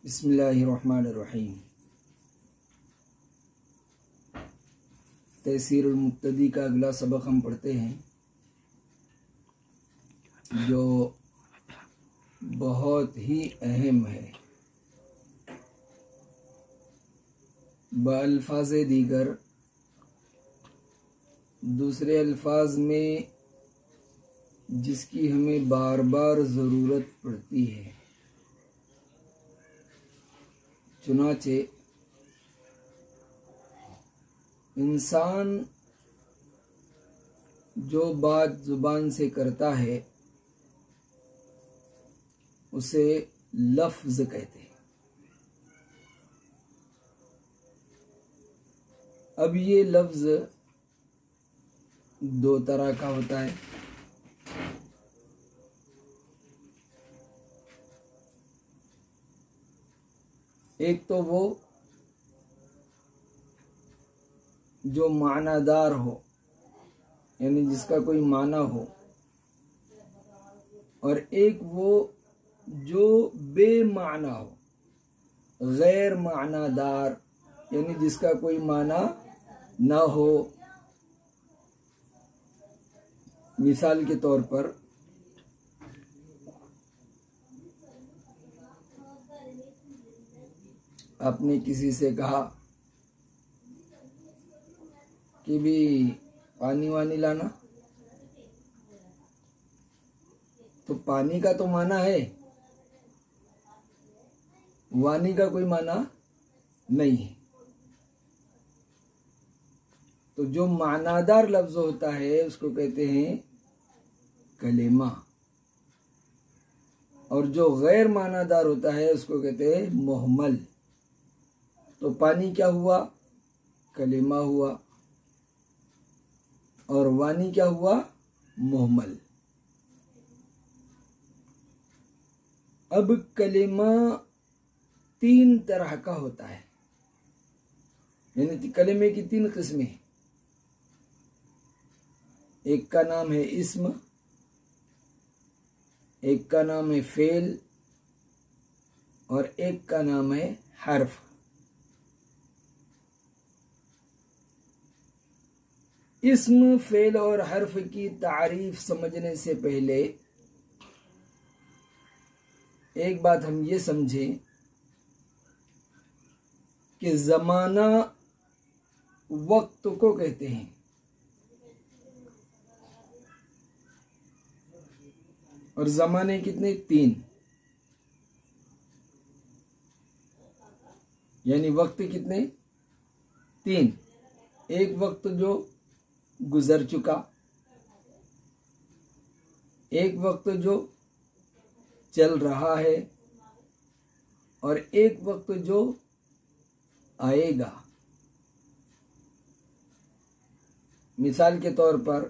बिस्मिल्लाहिर्रहमानिर्रहीम। तैसीरुल मुब्तदी का अगला सबक हम पढ़ते हैं, जो बहुत ही अहम है। बअल्फाज़े दीगर, दूसरे अल्फाज में जिसकी हमें बार बार ज़रूरत पड़ती है। चुनाचे इंसान जो बात जुबान से करता है उसे लफ्ज़ कहते हैं। अब ये लफ्ज़ दो तरह का होता है। एक तो वो जो मानादार हो, यानी जिसका कोई माना हो, और एक वो जो बेमाना हो, गैर मानादार, यानी जिसका कोई माना न हो। मिसाल के तौर पर आपने किसी से कहा कि भी पानी वानी लाना, तो पानी का तो माना है, वानी का कोई माना नहीं है। तो जो मानादार लफ्ज होता है उसको कहते हैं कलेमा, और जो गैर मानादार होता है उसको कहते हैं मुहम्मल। तो पानी क्या हुआ? कलेमा हुआ, और वानी क्या हुआ? मुहम्मल। अब कलेमा तीन तरह का होता है, यानी कलेमे की तीन किस्में। एक का नाम है इस्म, एक का नाम है फेल, और एक का नाम है हर्फ। इस्म, फेल और हर्फ की तारीफ समझने से पहले एक बात हम ये समझें कि ज़माना वक्त को कहते हैं, और ज़माने कितने? तीन। यानी वक्त कितने? तीन। एक वक्त जो गुजर चुका, एक वक्त जो चल रहा है, और एक वक्त जो आएगा। मिसाल के तौर पर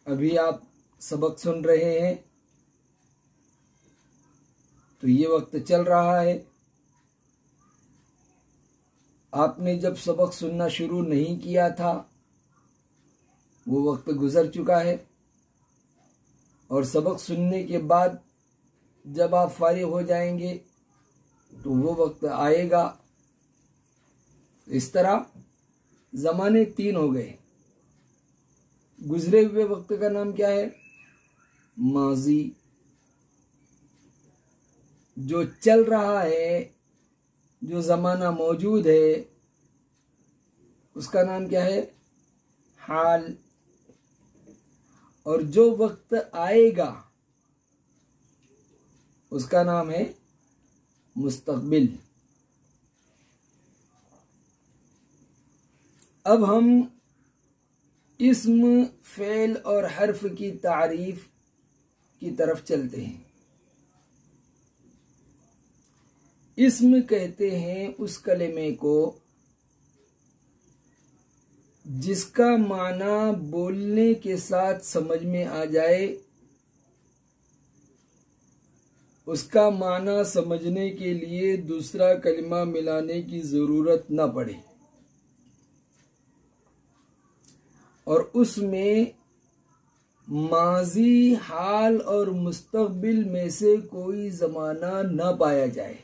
अभी आप सबक सुन रहे हैं तो ये वक्त चल रहा है। आपने जब सबक सुनना शुरू नहीं किया था वो वक्त गुजर चुका है, और सबक सुनने के बाद जब आप फारिग हो जाएंगे तो वो वक्त आएगा। इस तरह ज़माने तीन हो गए। गुजरे हुए वक्त का नाम क्या है? माजी। जो चल रहा है, जो ज़माना मौजूद है, उसका नाम क्या है? हाल। और जो वक्त आएगा उसका नाम है मुस्तकबिल। अब हम इस्म, फेल और हर्फ की तारीफ की तरफ चलते हैं। इस्म कहते हैं उस कलेमे को जिसका माना बोलने के साथ समझ में आ जाए उसका माना समझने के लिए दूसरा कलिमा मिलाने की जरूरत न पड़े और उसमें माजी, हाल और मुस्तकबिल में से कोई जमाना न पाया जाए।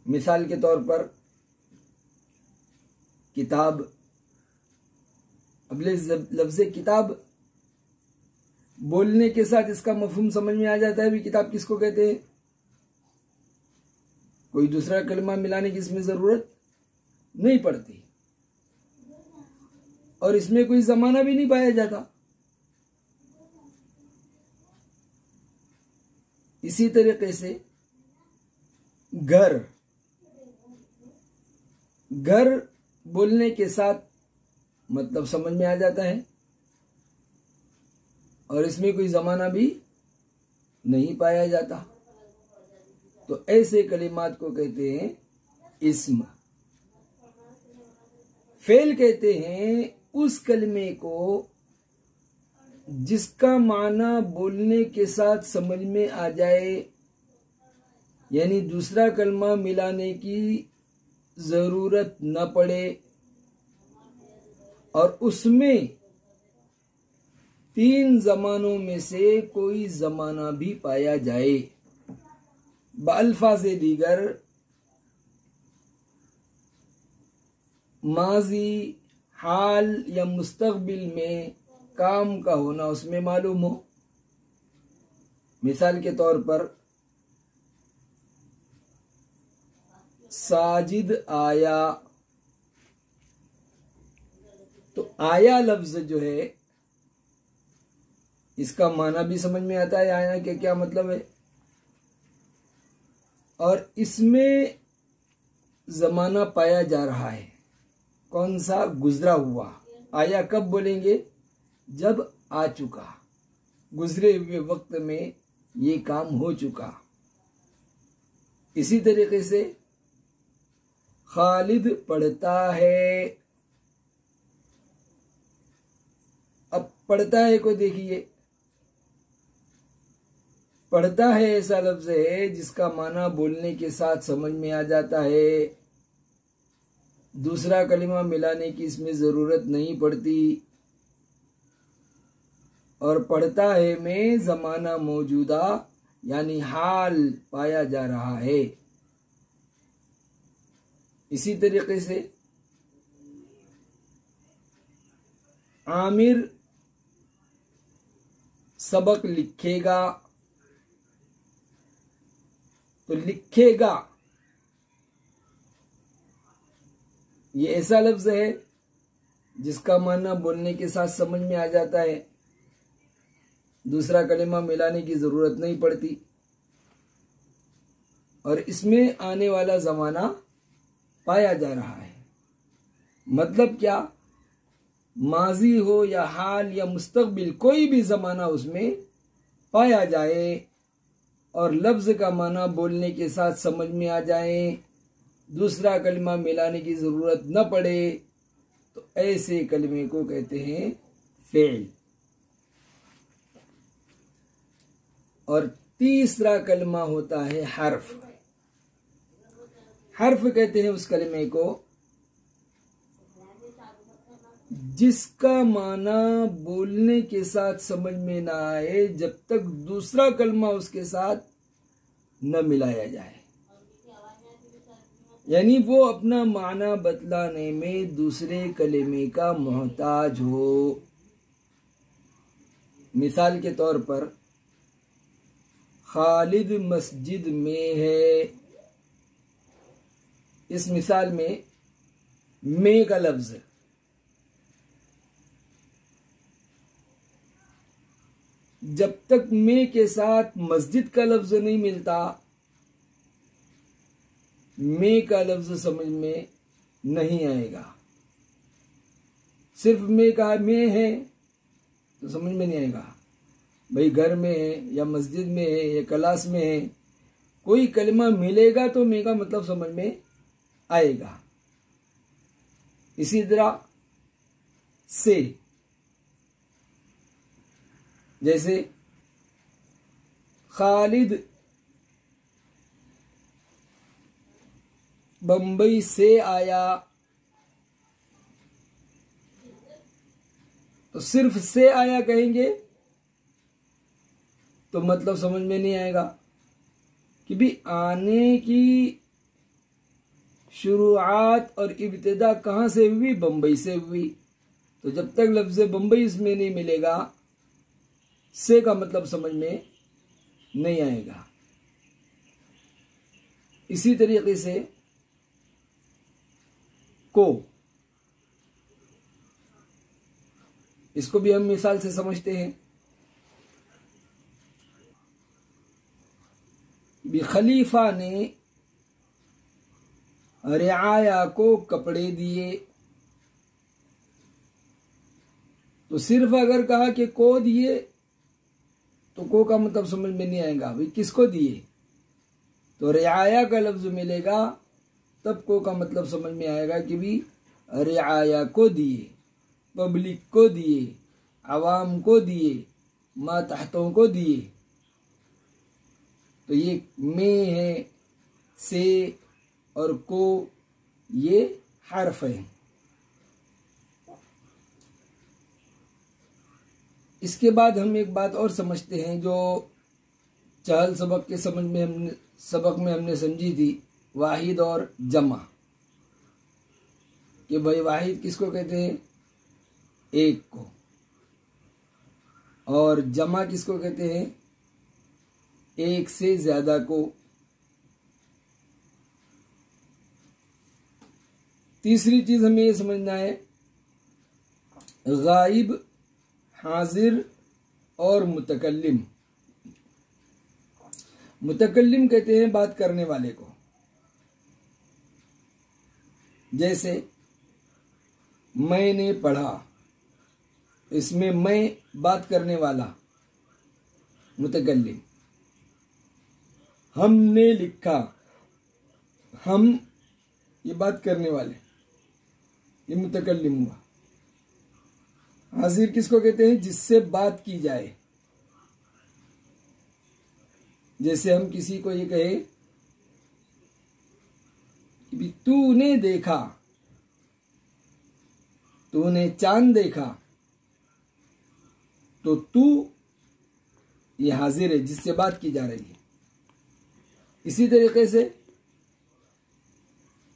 मिसाल के तौर पर किताब, अब लफ्ज़ किताब बोलने के साथ इसका मफहूम समझ में आ जाता है भी किताब किसको कहते हैं। कोई दूसरा कलमा मिलाने की इसमें जरूरत नहीं पड़ती और इसमें कोई जमाना भी नहीं पाया जाता। इसी तरीके से घर, घर बोलने के साथ मतलब समझ में आ जाता है और इसमें कोई जमाना भी नहीं पाया जाता। तो ऐसे कलिमात को कहते हैं इस्म। फेल कहते हैं उस कलमे को जिसका माना बोलने के साथ समझ में आ जाए, यानी दूसरा कलमा मिलाने की जरूरत न पड़े और उसमें 3 जमानों में से कोई जमाना भी पाया जाए। बअल्फाज़े दीगर माजी, हाल या मुस्तकबिल में काम का होना उसमें मालूम हो। मिसाल के तौर पर साजिद आया, तो आया लफ्ज जो है इसका माना भी समझ में आता है आया के क्या मतलब है और इसमें जमाना पाया जा रहा है। कौन सा? गुजरा हुआ। आया कब बोलेंगे? जब आ चुका, गुजरे हुए वक्त में ये काम हो चुका। इसी तरीके से खालिद पढ़ता है। अब पढ़ता है को देखिए, पढ़ता है ऐसा लफ्ज है जिसका माना बोलने के साथ समझ में आ जाता है, दूसरा कलिमा मिलाने की इसमें जरूरत नहीं पड़ती और पढ़ता है में जमाना मौजूदा यानी हाल पाया जा रहा है। इसी तरीके से आमिर सबक लिखेगा, तो लिखेगा ये ऐसा लफ्ज है जिसका माना बोलने के साथ समझ में आ जाता है, दूसरा कलिमा मिलाने की जरूरत नहीं पड़ती और इसमें आने वाला जमाना पाया जा रहा है। मतलब क्या? माजी हो या हाल या मुस्तकबिल, कोई भी जमाना उसमें पाया जाए और लफ्ज का माना बोलने के साथ समझ में आ जाए, दूसरा कलिमा मिलाने की जरूरत न पड़े, तो ऐसे कलिमे को कहते हैं फेल। और तीसरा कलमा होता है हर्फ। हर्फ कहते हैं उस कलमे को जिसका माना बोलने के साथ समझ में ना आए जब तक दूसरा कलमा उसके साथ न मिलाया जाए, यानी वो अपना माना बतलाने में दूसरे कलमे का मोहताज हो। मिसाल के तौर पर खालिद मस्जिद में है, इस मिसाल में का लफ्ज जब तक में के साथ मस्जिद का लफ्ज नहीं मिलता, में का लफ्ज समझ में नहीं आएगा। सिर्फ में कहा में है तो समझ में नहीं आएगा, भाई घर में है या मस्जिद में है या क्लास में है, कोई कलमा मिलेगा तो में का मतलब समझ में आएगा। इसी तरह से जैसे खालिद बंबई से आया, तो सिर्फ से आया कहेंगे तो मतलब समझ में नहीं आएगा कि भी आने की शुरुआत और इब्तिदा कहाँ से हुई, बंबई से हुई। तो जब तक लफ्ज़ बंबई इसमें नहीं मिलेगा, से का मतलब समझ में नहीं आएगा। इसी तरीके से को, इसको भी हम मिसाल से समझते हैं। भी खलीफा ने रिआया को कपड़े दिए, तो सिर्फ अगर कहा कि को दिए तो को का मतलब समझ में नहीं आएगा, भाई किसको दिए। तो रिआया का लफ्ज मिलेगा तब को का मतलब समझ में आएगा कि भी रिआया को दिए, पब्लिक को दिए, आवाम को दिए, मातहतों को दिए। तो ये में है, से और को, ये हर्फ है। इसके बाद हम एक बात और समझते हैं जो चहल सबक के सबक में हमने समझी थी, वाहिद और जमा। कि भाई वाहिद किसको कहते हैं, एक को, और जमा किसको कहते हैं, एक से ज्यादा को। तीसरी चीज हमें यह समझना है, गाइब, हाजिर और मुतकल्लिम। मुतकल्लिम कहते हैं बात करने वाले को। जैसे मैंने पढ़ा, इसमें मैं बात करने वाला मुतकल्लिम। हमने लिखा, हम ये बात करने वाले, ये मुतकल्लिम हुआ। हाजिर किसको कहते हैं, जिससे बात की जाए। जैसे हम किसी को ये कहे कि तूने देखा, तूने चांद देखा, तो तू ये हाजिर है जिससे बात की जा रही है। इसी तरीके से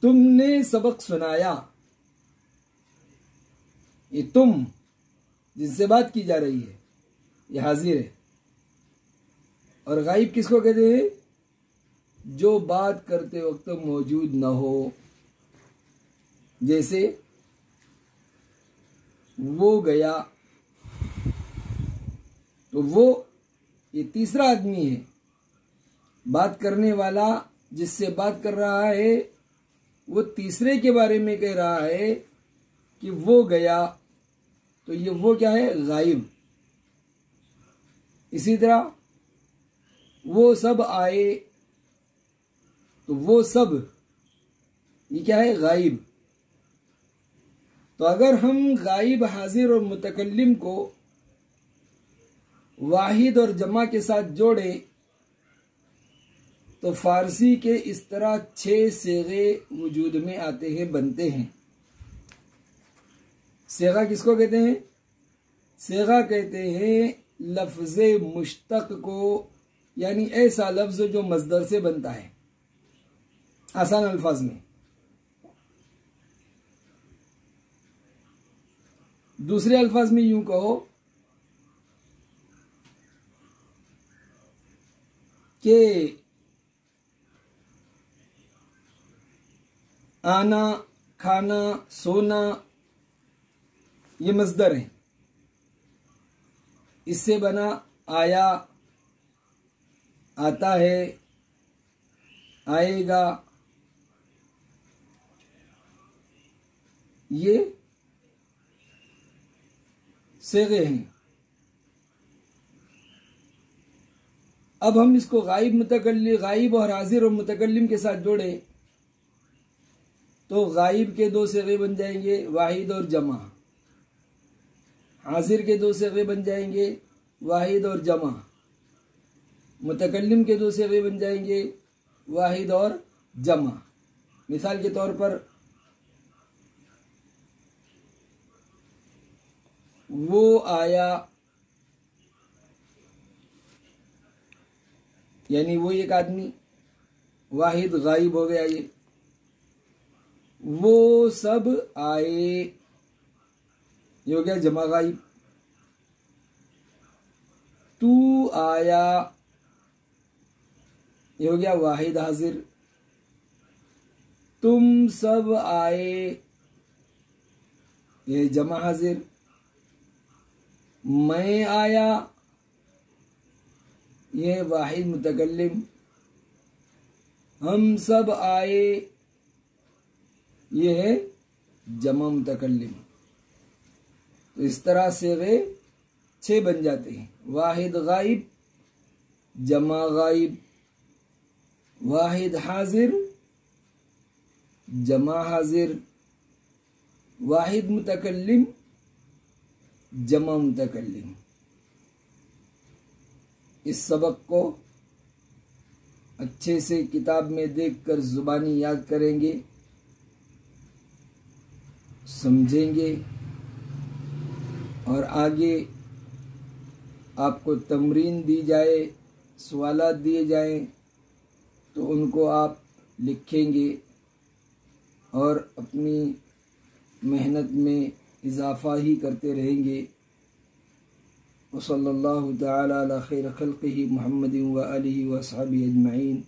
तुमने सबक सुनाया, ये तुम जिससे बात की जा रही है ये हाजिर है। और गायब किसको कहते हैं, जो बात करते वक्त मौजूद न हो। जैसे वो गया, तो वो ये तीसरा आदमी है, बात करने वाला जिससे बात कर रहा है वो तीसरे के बारे में कह रहा है कि वो गया, तो ये वो क्या है, गायब। इसी तरह वो सब आए, तो वो सब ये क्या है, गायब। तो अगर हम गायब, हाजिर और मुतकल्लिम को वाहिद और जमा के साथ जोड़े तो फारसी के इस तरह 6 सेगे वजूद में आते हैं, बनते हैं। सेगा किसको कहते हैं, सेगा कहते हैं लफ्ज़ मुश्तक को, यानी ऐसा लफ्ज़ जो मज़दर से बनता है। आसान अल्फाज में दूसरे अल्फाज में यूं कहो कि आना, खाना, सोना ये मज़दर है। इससे बना आया, आता है, आएगा, ये सेगे हैं। अब हम इसको गायब और हाजिर और मुतकल्लिम के साथ जोड़े तो गायब के 2 सेगे बन जाएंगे, वाहिद और जमा। हाजिर के 2 सेगे बन जाएंगे, वाहिद और जमा। मुतकल्लिम के दो सिगे बन जाएंगे वाहिद और जमा। मिसाल के तौर पर वो आया, यानी वो एक आदमी, वाहिद गायब हो गया ये। वो सब आए, ये हो गया जमा गायब। तू आया, ये हो गया वाहिद हाजिर। तुम सब आए, ये जमा हाजिर। मैं आया, ये वाहिद मुतकल्लिम। हम सब आए, ये है जमा मुतकल्लिम। तो इस तरह से वे 6 बन जाते हैं। वाहिद गायब, जमा गायब, वाहिद हाजिर, जमा हाजिर, वाहिद मुतकल्लिम, जमा मुतकल्लिम। इस सबक को अच्छे से किताब में देखकर जुबानी याद करेंगे, समझेंगे और आगे आपको तमरीन दी जाए, सवालात दिए जाएं तो उनको आप लिखेंगे और अपनी मेहनत में इजाफ़ा ही करते रहेंगे। वसल्लल्लाहु तआला अला खैर खल्क़िही मुहम्मदिन व आलिही व अस्हाबिही अजमईन।